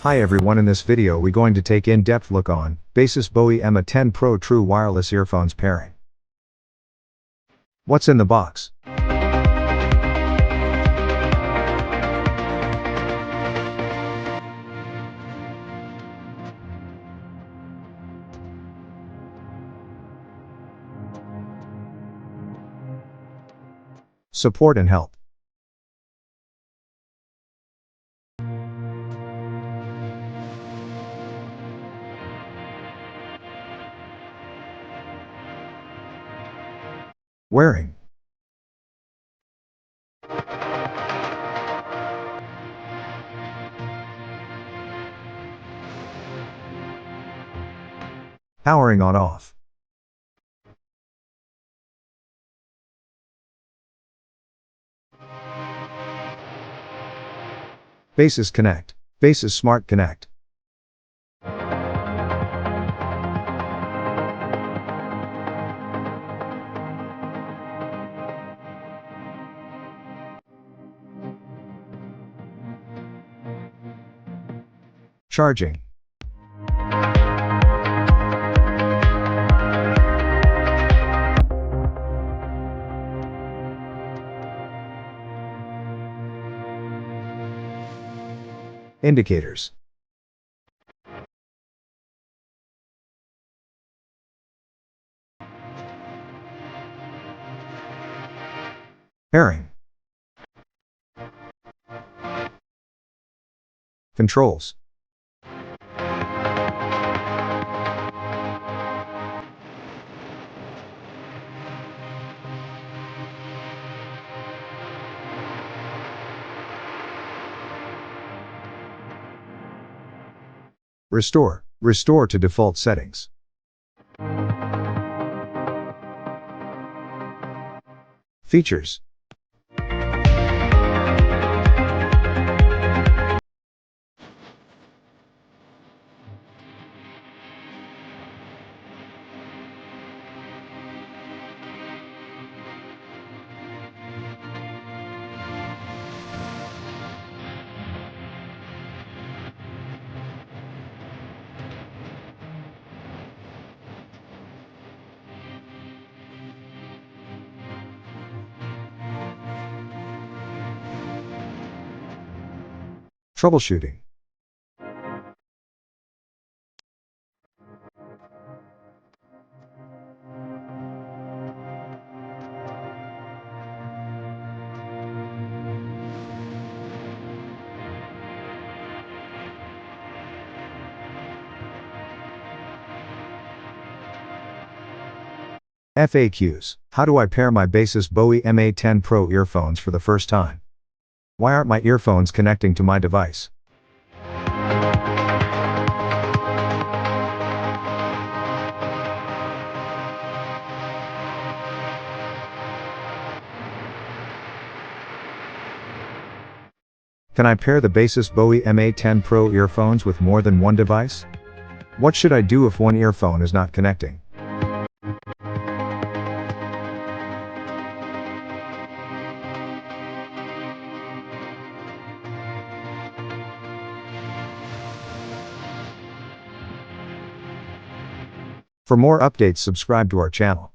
Hi everyone, in this video we going to take in-depth look on Baseus Bowie MA10 Pro True Wireless Earphones Pairing. What's in the box? Support and help. Wearing. Powering on off. Baseus Connect. Baseus Smart Connect. Charging. Indicators. Pairing. Controls. Restore. Restore to default settings. Features. Troubleshooting. FAQs. How do I pair my Baseus Bowie MA10 Pro earphones for the first time? Why aren't my earphones connecting to my device? Can I pair the Baseus Bowie MA10 Pro earphones with more than one device? What should I do if one earphone is not connecting? For more updates, subscribe to our channel.